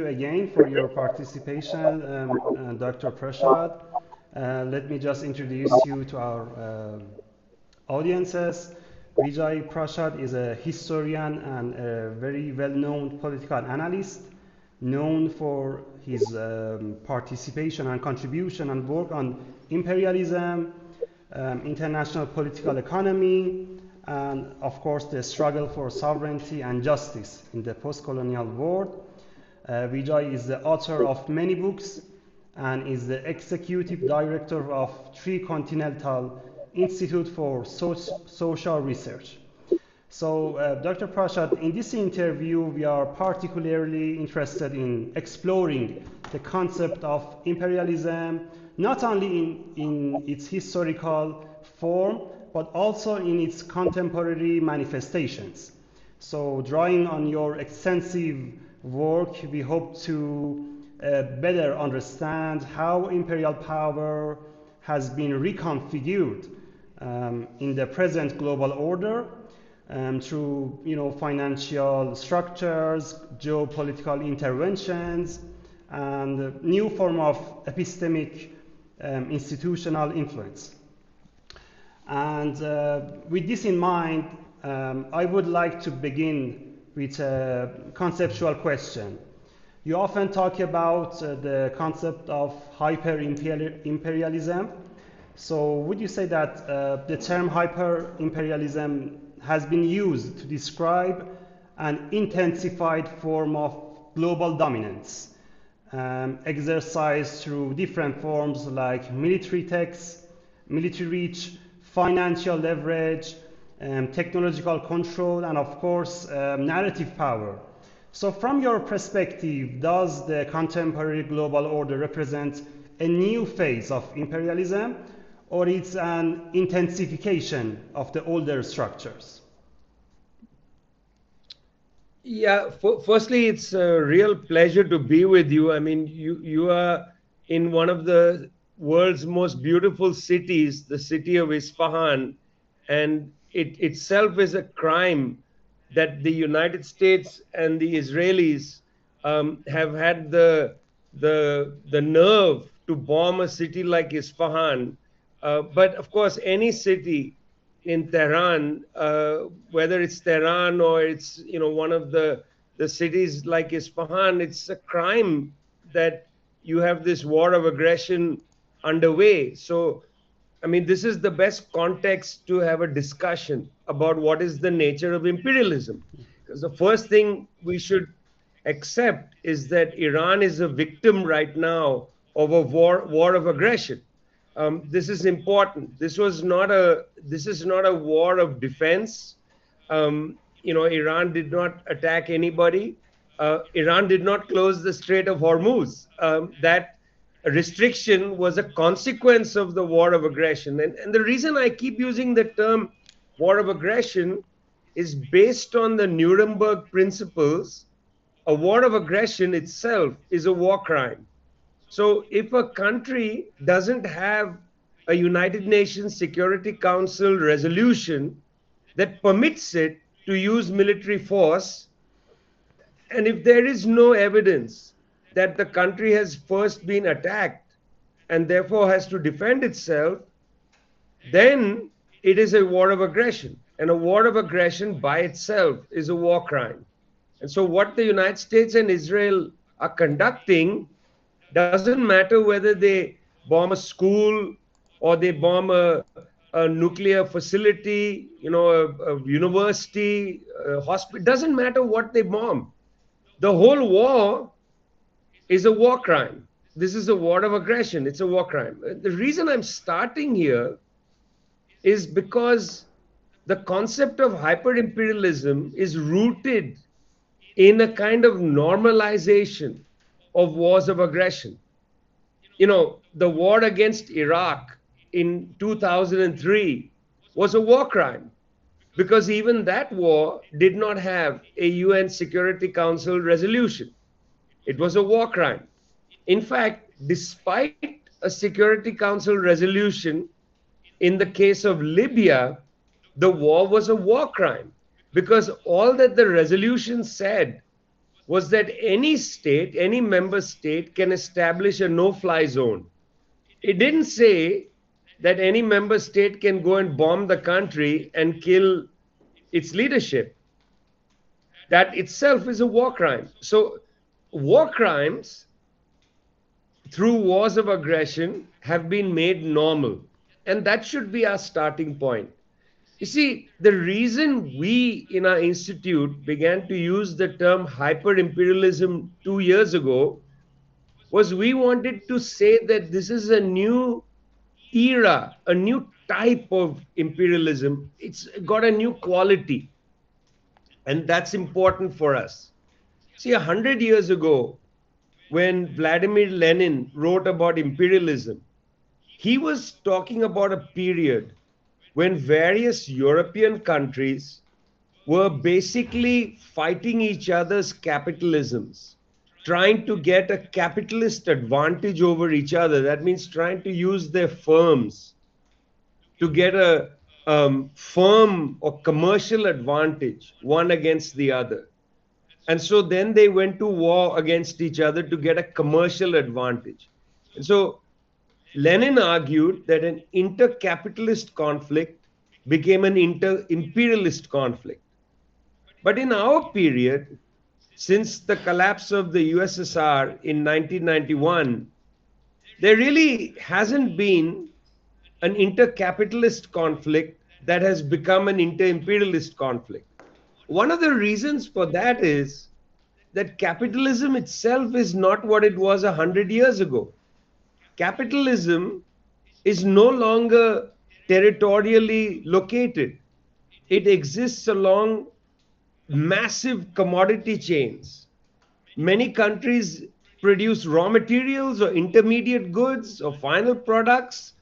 you again for your participation, Dr. Prashad. Let me just introduce you to our audiences. Vijay Prashad is a historian and a very well-known political analyst, known for his participation and contribution and work on imperialism, international political economy, and of course the struggle for sovereignty and justice in the post-colonial world. Vijay is the author of many books and is the executive director of Tricontinental Institute for Social Research. So, Dr. Prashad, in this interview, we are particularly interested in exploring the concept of imperialism, not only in its historical form, but also in its contemporary manifestations. So, drawing on your extensive work, we hope to better understand how imperial power has been reconfigured in the present global order through financial structures, geopolitical interventions, and new form of epistemic institutional influence. And with this in mind, I would like to begin with a conceptual question. You often talk about the concept of hyper-imperialism. So would you say that the term hyper-imperialism has been used to describe an intensified form of global dominance, exercised through different forms like military techs, military reach, financial leverage, technological control, and of course, narrative power? So from your perspective, does the contemporary global order represent a new phase of imperialism, or it's an intensification of the older structures? Yeah, firstly, it's a real pleasure to be with you. I mean, you are in one of the world's most beautiful cities, the city of Isfahan, and it itself is a crime that the United States and the Israelis have had the nerve to bomb a city like Isfahan. But of course, any city in Tehran, whether it's Tehran or it's one of the cities like Isfahan, it's a crime that you have this war of aggression underway. So, I mean, this is the best context to have a discussion about what is the nature of imperialism. Because the first thing we should accept is that Iran is a victim right now of a war of aggression. This is important. This is not a war of defense. Iran did not attack anybody. Iran did not close the Strait of Hormuz. That restriction was a consequence of the war of aggression. And the reason I keep using the term war of aggression is based on the Nuremberg principles. A war of aggression itself is a war crime. So if a country doesn't have a United Nations Security Council resolution that permits it to use military force, and if there is no evidence that the country has first been attacked and therefore has to defend itself, then it is a war of aggression. And a war of aggression by itself is a war crime. And so what the United States and Israel are conducting doesn't matter whether they bomb a school or they bomb a nuclear facility, a university, a hospital. It doesn't matter what they bomb. The whole war is a war crime. This is a war of aggression. It's a war crime. The reason I'm starting here is because the concept of hyper-imperialism is rooted in a kind of normalization of wars of aggression. The war against Iraq in 2003 was a war crime because even that war did not have a UN Security Council resolution. It was a war crime. In fact, despite a Security Council resolution, in the case of Libya, the war was a war crime because all that the resolution said was that any state, any member state can establish a no-fly zone. It didn't say that any member state can go and bomb the country and kill its leadership. That itself is a war crime. So war crimes through wars of aggression have been made normal. And that should be our starting point. You see, the reason we in our institute began to use the term hyper-imperialism 2 years ago was we wanted to say that this is a new era, a new type of imperialism. It's got a new quality. And that's important for us. See, 100 years ago, when Vladimir Lenin wrote about imperialism, he was talking about a period when various European countries were basically fighting each other's capitalisms, trying to get a capitalist advantage over each other. That means trying to use their firms to get a firm or commercial advantage one against the other. And so then they went to war against each other to get a commercial advantage. And so Lenin argued that an inter-capitalist conflict became an inter-imperialist conflict. But in our period, since the collapse of the USSR in 1991, there really hasn't been an inter-capitalist conflict that has become an inter-imperialist conflict. One of the reasons for that is that capitalism itself is not what it was 100 years ago. Capitalism is no longer territorially located. It exists along massive commodity chains. Many countries produce raw materials or intermediate goods or final products,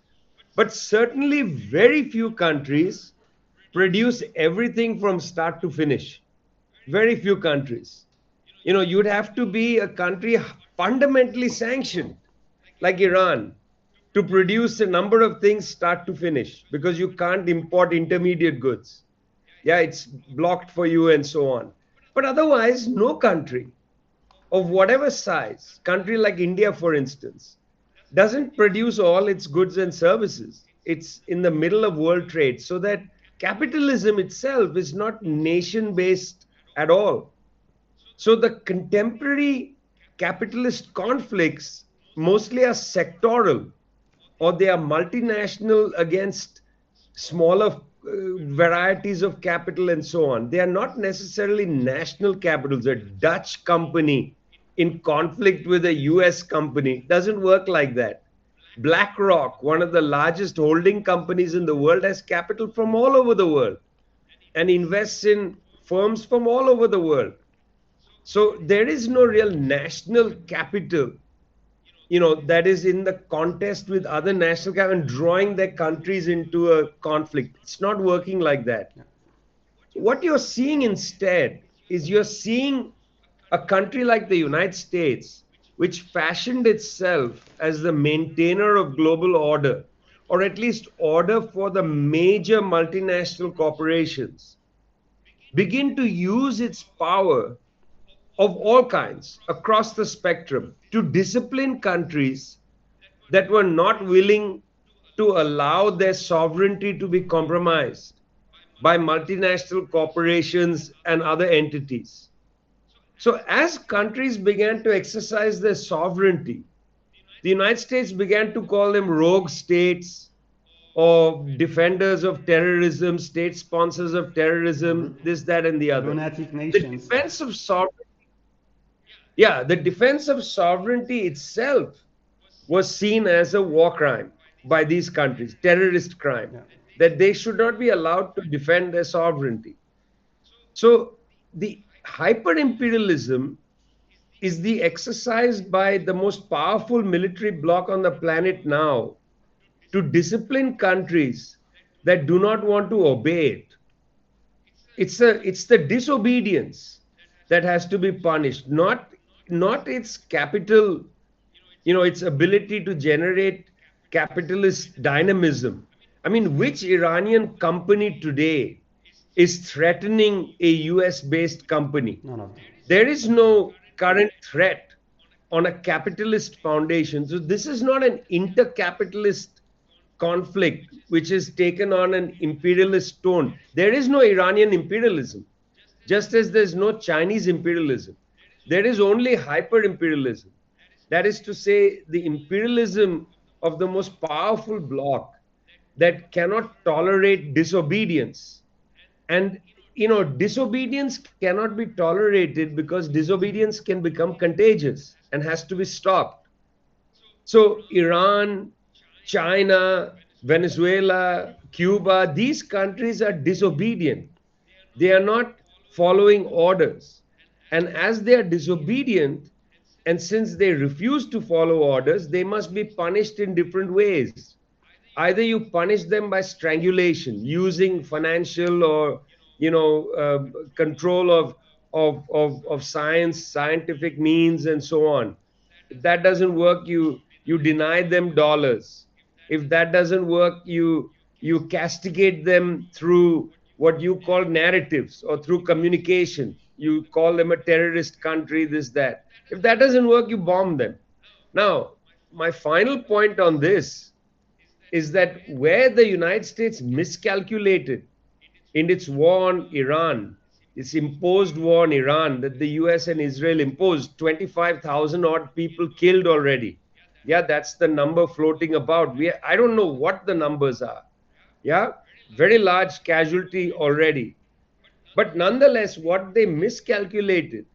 but certainly very few countries produce everything from start to finish. Very few countries. You'd have to be a country fundamentally sanctioned, like Iran, to produce a number of things start to finish, because you can't import intermediate goods. Yeah, it's blocked for you and so on. But otherwise, no country of whatever size, country like India, for instance, doesn't produce all its goods and services. It's in the middle of world trade, so that capitalism itself is not nation-based at all. So the contemporary capitalist conflicts mostly are sectoral, or they are multinational against smaller varieties of capital and so on. They are not necessarily national capitals. A Dutch company in conflict with a US company doesn't work like that. BlackRock, one of the largest holding companies in the world, has capital from all over the world and invests in firms from all over the world. So there is no real national capital, that is in the contest with other national capital and drawing their countries into a conflict. It's not working like that. What you're seeing instead is you're seeing a country like the United States, which fashioned itself as the maintainer of global order, or at least order for the major multinational corporations, begin to use its power of all kinds across the spectrum to discipline countries that were not willing to allow their sovereignty to be compromised by multinational corporations and other entities. So as countries began to exercise their sovereignty, the United States began to call them rogue states or defenders of terrorism, state sponsors of terrorism, this, that, and the other. Lunatic The nations. defense of sovereignty, the defense of sovereignty itself was seen as a war crime by these countries, terrorist crime, that they should not be allowed to defend their sovereignty. So the hyper-imperialism is the exercise by the most powerful military bloc on the planet now to discipline countries that do not want to obey it. It's the disobedience that has to be punished, not its capital, its ability to generate capitalist dynamism. I mean, which Iranian company today is threatening a US-based company? None of them. There is no current threat on a capitalist foundation. So this is not an inter-capitalist conflict which is taken on an imperialist tone. There is no Iranian imperialism, just as there's no Chinese imperialism. There is only hyper-imperialism. That is to say, the imperialism of the most powerful bloc that cannot tolerate disobedience. And disobedience cannot be tolerated because disobedience can become contagious and has to be stopped. So Iran, China, Venezuela, Cuba, these countries are disobedient. They are not following orders. And as they are disobedient, and since they refuse to follow orders, they must be punished in different ways. Either you punish them by strangulation, using financial or control of science, scientific means, and so on. If that doesn't work, you deny them dollars. If that doesn't work, you castigate them through what you call narratives or through communication. You call them a terrorist country, this, that. If that doesn't work, you bomb them. Now, my final point on this is that where the United States miscalculated in its war on Iran, its imposed war on Iran that the US and Israel imposed, 25,000 odd people killed already. Yeah, that's the number floating about. I don't know what the numbers are. Yeah, very large casualty already. But nonetheless, what they miscalculated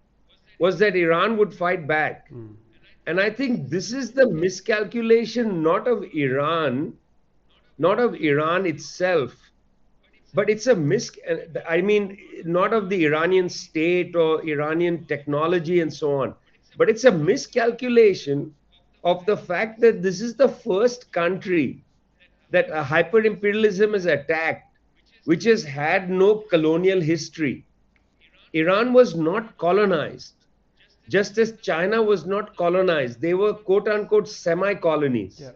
was that Iran would fight back. And I think this is the miscalculation not of Iran itself, but it's I mean, not of the Iranian state or Iranian technology and so on, but it's a miscalculation of the fact that this is the first country that a hyper-imperialism has attacked, which has had no colonial history. Iran was not colonized, just as China was not colonized. They were quote unquote semi-colonies. Yeah.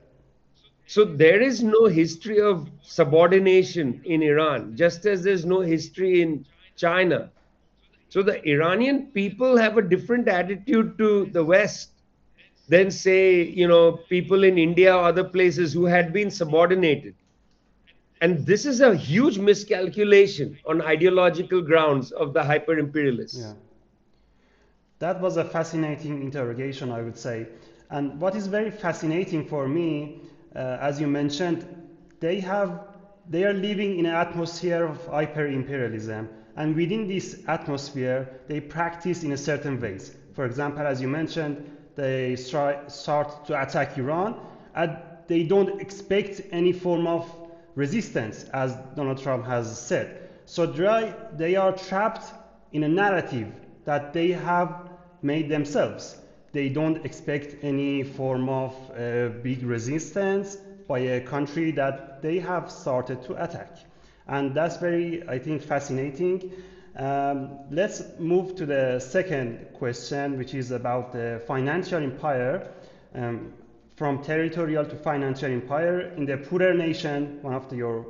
So there is no history of subordination in Iran, just as there's no history in China. So the Iranian people have a different attitude to the West than, say, people in India or other places who had been subordinated. And this is a huge miscalculation on ideological grounds of the hyper-imperialists. Yeah. That was a fascinating interrogation, I would say. And what is very fascinating for me, as you mentioned, they are living in an atmosphere of hyper-imperialism, and within this atmosphere, they practice in a certain ways. For example, as you mentioned, they start to attack Iran, and they don't expect any form of resistance, as Donald Trump has said. So they are trapped in a narrative that they have made themselves. They don't expect any form of big resistance by a country that they have started to attack. And that's very, I think, fascinating. Let's move to the second question, which is about the financial empire. From territorial to financial empire. In the Poorer Nation, one of your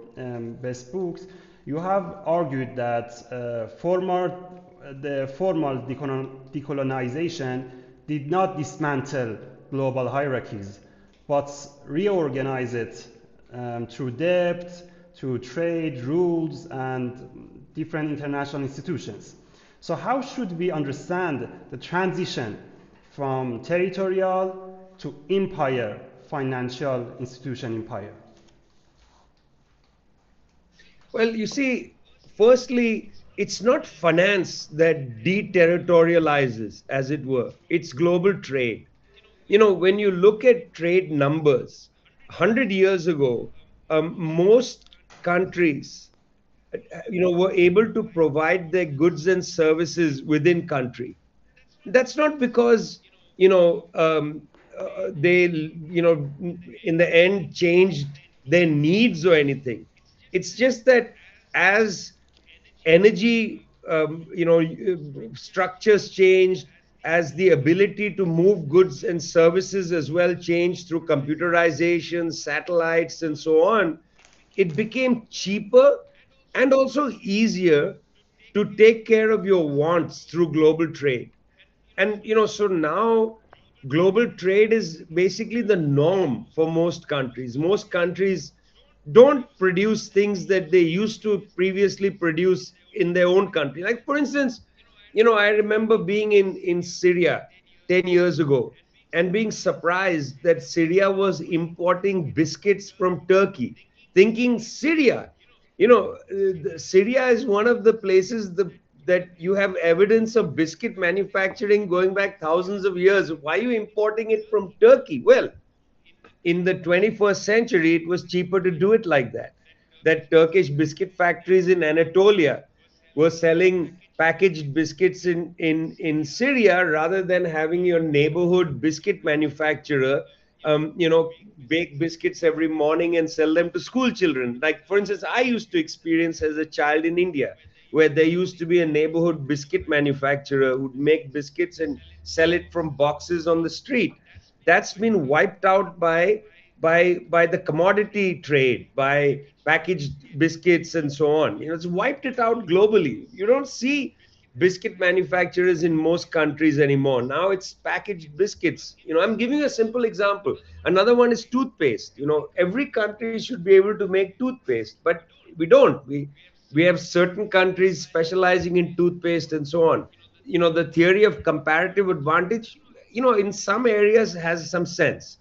best books, you have argued that the formal decolonization did not dismantle global hierarchies, but reorganize it through debt, through trade, rules, and different international institutions. So how should we understand the transition from territorial to empire, financial institution empire? Well, you see, firstly, it's not finance that deterritorializes, as it were. It's global trade. When you look at trade numbers, 100 years ago, most countries, were able to provide their goods and services within country. That's not because, they, in the end changed their needs or anything. It's just that as energy, structures changed, as the ability to move goods and services as well changed through computerization, satellites, and so on, it became cheaper and also easier to take care of your wants through global trade. And so now global trade is basically the norm for most countries. Most countries don't produce things that they used to previously produce in their own country. Like, for instance, I remember being in Syria 10 years ago and being surprised that Syria was importing biscuits from Turkey, thinking Syria, Syria is one of the places that you have evidence of biscuit manufacturing going back thousands of years. Why are you importing it from Turkey? Well, in the 21st century, it was cheaper to do it like that. That Turkish biscuit factories in Anatolia were selling packaged biscuits in Syria rather than having your neighborhood biscuit manufacturer, bake biscuits every morning and sell them to school children. Like, for instance, I used to experience as a child in India, where there used to be a neighborhood biscuit manufacturer who'd make biscuits and sell it from boxes on the street. That's been wiped out by the commodity trade, by packaged biscuits and so on. It's wiped it out globally. You don't see biscuit manufacturers in most countries anymore. Now it's packaged biscuits. I'm giving you a simple example. Another one is toothpaste. Every country should be able to make toothpaste, but we don't. We have certain countries specializing in toothpaste and so on. The theory of comparative advantage, in some areas has some sense.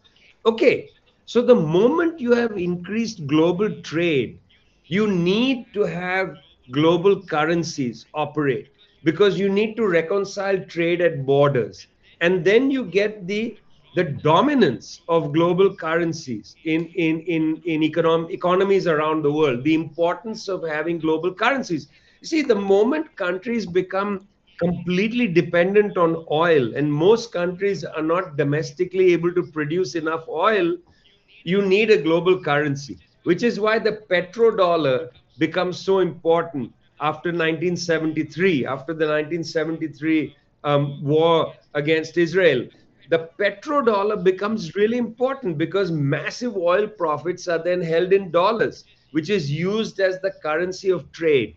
Okay, so the moment you have increased global trade, you need to have global currencies operate, because you need to reconcile trade at borders. And then you get the dominance of global currencies in economies around the world, the importance of having global currencies. You see, the moment countries become completely dependent on oil, and most countries are not domestically able to produce enough oil, you need a global currency, which is why the petrodollar becomes so important after 1973, after the 1973 war against Israel. The petrodollar becomes really important because massive oil profits are then held in dollars, which is used as the currency of trade.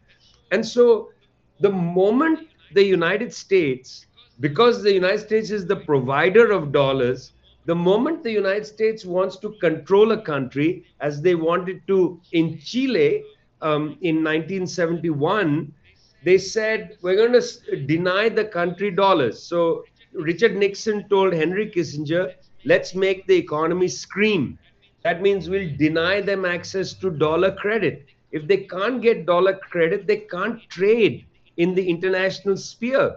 And so the moment the United States, because the United States is the provider of dollars, the moment the United States wants to control a country, as they wanted to in Chile in 1971, they said, we're going to deny the country dollars. So Richard Nixon told Henry Kissinger, let's make the economy scream. That means we'll deny them access to dollar credit. If they can't get dollar credit, they can't trade in the international sphere.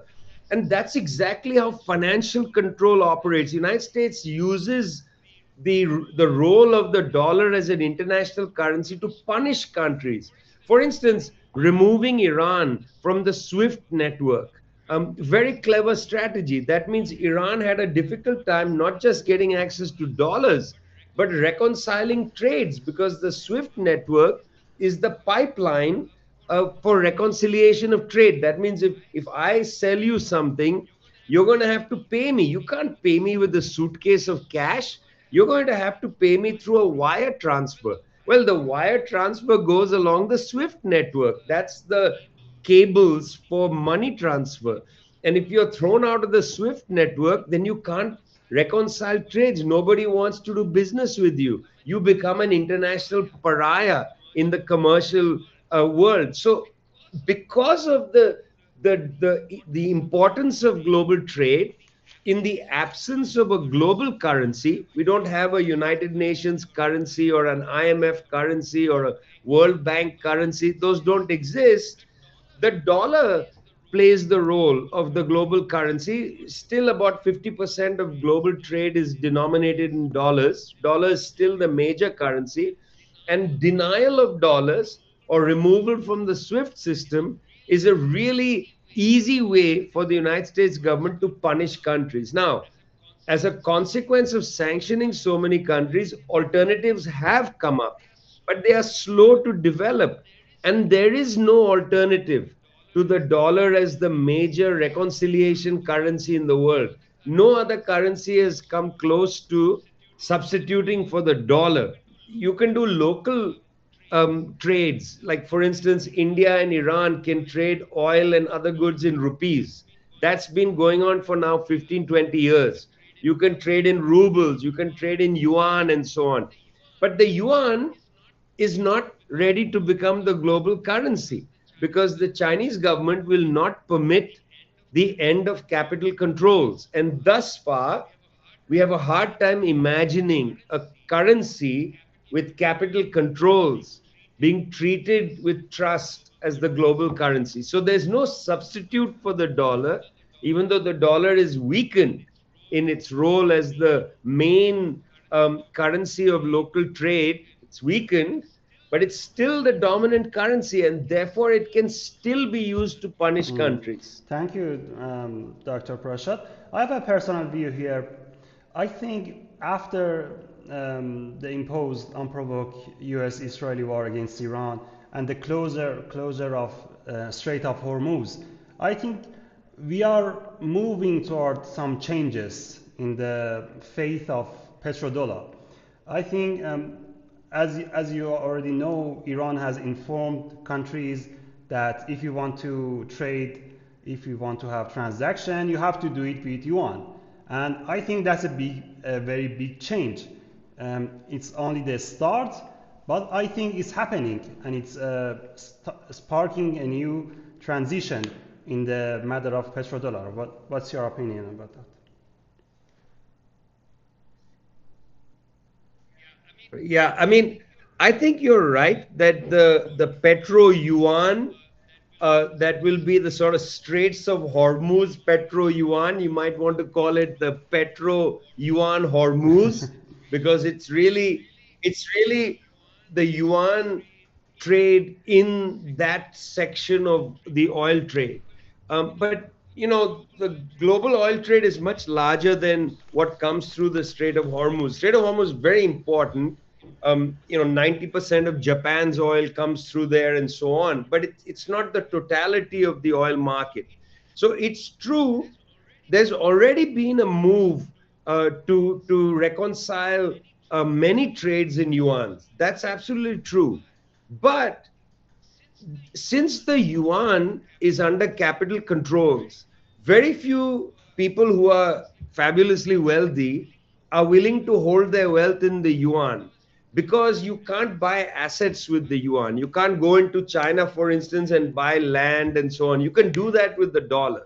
And that's exactly how financial control operates. The United States uses the role of the dollar as an international currency to punish countries. For instance, removing Iran from the SWIFT network. Very clever strategy. That means Iran had a difficult time not just getting access to dollars, but reconciling trades, because the SWIFT network is the pipeline for reconciliation of trade. That means if I sell you something, you're going to have to pay me. You can't pay me with a suitcase of cash. You're going to have to pay me through a wire transfer. Well, the wire transfer goes along the SWIFT network. That's the cables for money transfer. And if you're thrown out of the SWIFT network, then you can't reconcile trades. Nobody wants to do business with you. You become an international pariah in the commercial world. So, because of the importance of global trade, in the absence of a global currency, we don't have a United Nations currency or an IMF currency or a World Bank currency. Those don't exist. The dollar plays the role of the global currency. Still, about 50% of global trade is denominated in dollars. Dollar is still the major currency. And denial of dollars or removal from the SWIFT system is a really easy way for the United States government to punish countries. Now, as a consequence of sanctioning so many countries, alternatives have come up, but they are slow to develop. And there is no alternative to the dollar as the major reconciliation currency in the world. No other currency has come close to substituting for the dollar. You can do local trades. Like, for instance, India and Iran can trade oil and other goods in rupees. That's been going on for now 15, 20 years. You can trade in rubles, you can trade in yuan, and so on. But the yuan is not ready to become the global currency because the Chinese government will not permit the end of capital controls. And thus far, we have a hard time imagining a currency with capital controls being treated with trust as the global currency. So there's no substitute for the dollar, even though the dollar is weakened in its role as the main currency of local trade. It's weakened, but it's still the dominant currency, and therefore it can still be used to punish countries. Thank you, Dr. Prashad. I have a personal view here. I think after the imposed unprovoked U.S.-Israeli war against Iran and the closure of Strait of Hormuz, I think we are moving toward some changes in the faith of petrodollar. I think, as you already know, Iran has informed countries that if you want to trade, if you want to have transaction, you have to do it with yuan. And I think that's a very big change. It's only the start, but I think it's happening, and it's sparking a new transition in the matter of petrodollar. What's your opinion about that? Yeah, I mean, I think you're right that the petro yuan, that will be the sort of Straits of Hormuz petro yuan. You might want to call it the petro yuan Hormuz, because it's really the yuan trade in that section of the oil trade. But the global oil trade is much larger than what comes through the Strait of Hormuz. Strait of Hormuz is very important. 90% of Japan's oil comes through there, and so on. But it's not the totality of the oil market. So it's true. There's already been a move to reconcile many trades in yuan. That's absolutely true. But since the yuan is under capital controls, very few people who are fabulously wealthy are willing to hold their wealth in the yuan, because you can't buy assets with the yuan. You can't go into China, for instance, and buy land and so on. You can do that with the dollar.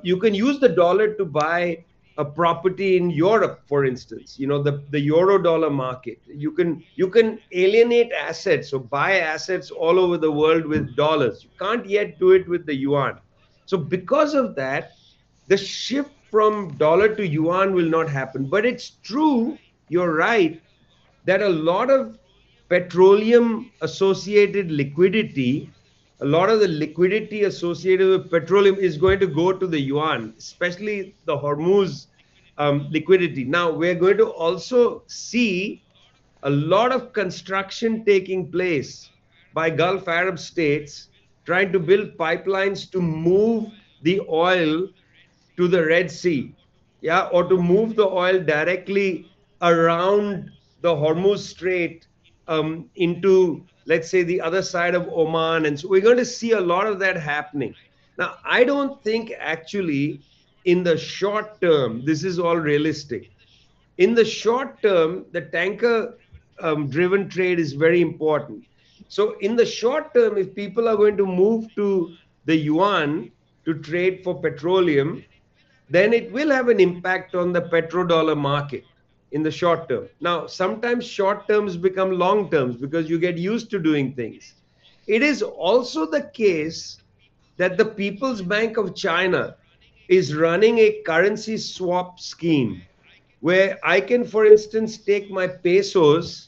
You can use the dollar to buy a property in Europe, for instance, the euro dollar market. You can alienate assets or buy assets all over the world with dollars. You can't yet do it with the yuan. So because of that, the shift from dollar to yuan will not happen. But it's true, you're right, that a lot of petroleum associated liquidity, a lot of the liquidity associated with petroleum is going to go to the yuan, especially the Hormuz liquidity. Now, we're going to also see a lot of construction taking place by Gulf Arab states trying to build pipelines to move the oil to the Red Sea, yeah, or to move the oil directly around the Hormuz Strait into, let's say, the other side of Oman. And so we're going to see a lot of that happening. Now, I don't think actually in the short term this is all realistic. In the short term, the tanker driven trade is very important. So, in the short term, if people are going to move to the yuan to trade for petroleum, then it will have an impact on the petrodollar market in the short term. Now, sometimes short terms become long terms because you get used to doing things. It is also the case that the People's Bank of China is running a currency swap scheme where I can, for instance, take my pesos.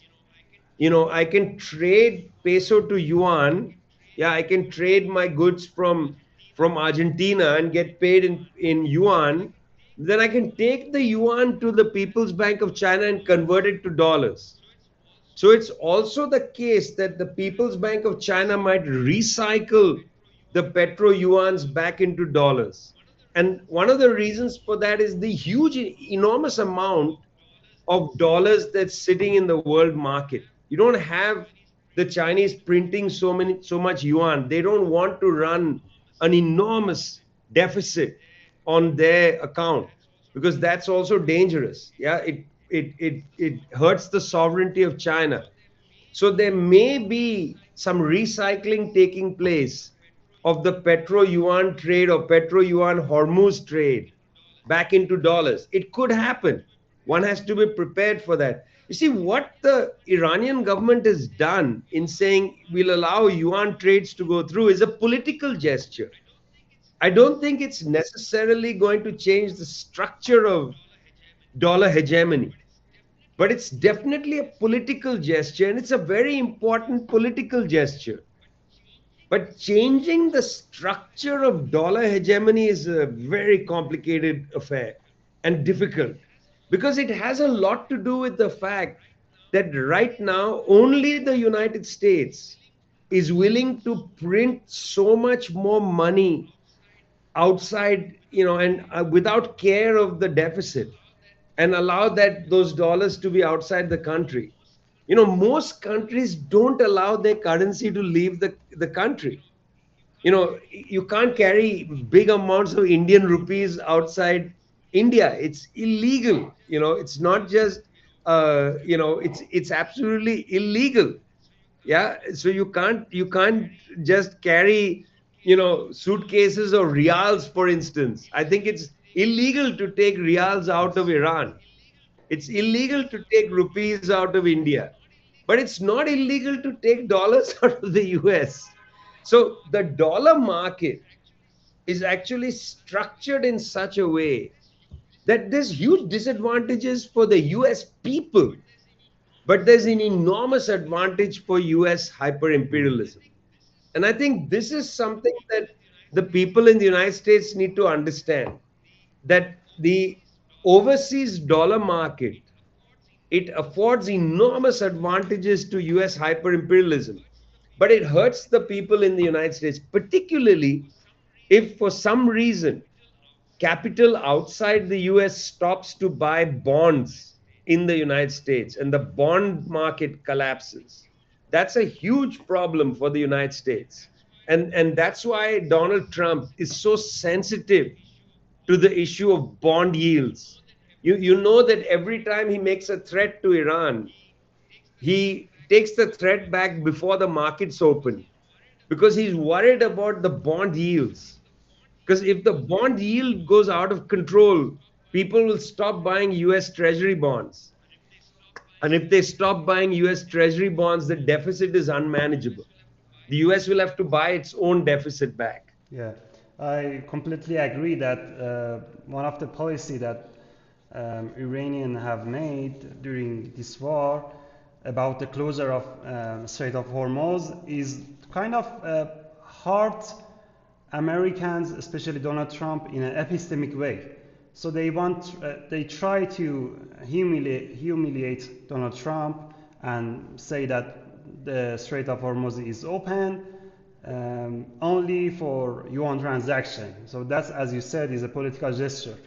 I can trade peso to yuan. Yeah, I can trade my goods from Argentina and get paid in yuan. Then I can take the yuan to the People's Bank of China and convert it to dollars. So it's also the case that the People's Bank of China might recycle the petro yuans back into dollars. And one of the reasons for that is the huge, enormous amount of dollars that's sitting in the world market. You don't have the Chinese printing so much yuan. They don't want to run an enormous deficit on their account, because that's also dangerous. Yeah, it hurts the sovereignty of China. So there may be some recycling taking place of the petro yuan trade or petro yuan Hormuz trade back into dollars. It could happen. One has to be prepared for that. You see, what the Iranian government has done in saying we'll allow yuan trades to go through is a political gesture. I don't think it's necessarily going to change the structure of dollar hegemony, but it's definitely a political gesture, and it's a very important political gesture. But changing the structure of dollar hegemony is a very complicated affair and difficult, because it has a lot to do with the fact that right now only the United States is willing to print so much more money outside, and without care of the deficit, and allow that those dollars to be outside the country. Most countries don't allow their currency to leave the country. You can't carry big amounts of Indian rupees outside India. It's illegal. It's not just it's absolutely illegal. Yeah, so you can't just carry suitcases of reals, for instance. I think it's illegal to take reals out of Iran. It's illegal to take rupees out of India, but it's not illegal to take dollars out of the US. So the dollar market is actually structured in such a way that there's huge disadvantages for the US people, but there's an enormous advantage for US hyper-imperialism. And I think this is something that the people in the United States need to understand, that the overseas dollar market, it affords enormous advantages to US hyper-imperialism, but it hurts the people in the United States, particularly if for some reason capital outside the US stops to buy bonds in the United States and the bond market collapses. That's a huge problem for the United States. And that's why Donald Trump is so sensitive to the issue of bond yields. You know that every time he makes a threat to Iran, he takes the threat back before the markets open, because he's worried about the bond yields. Because if the bond yield goes out of control, people will stop buying US Treasury bonds. And if they stop buying US Treasury bonds, the deficit is unmanageable. The US will have to buy its own deficit back. Yeah, I completely agree that one of the policy that Iranian have made during this war about the closure of Strait of Hormuz is kind of hard Americans, especially Donald Trump, in an epistemic way. So they try to humiliate Donald Trump and say that the Strait of Hormuz is open only for yuan transaction. So that's, as you said, is a political gesture.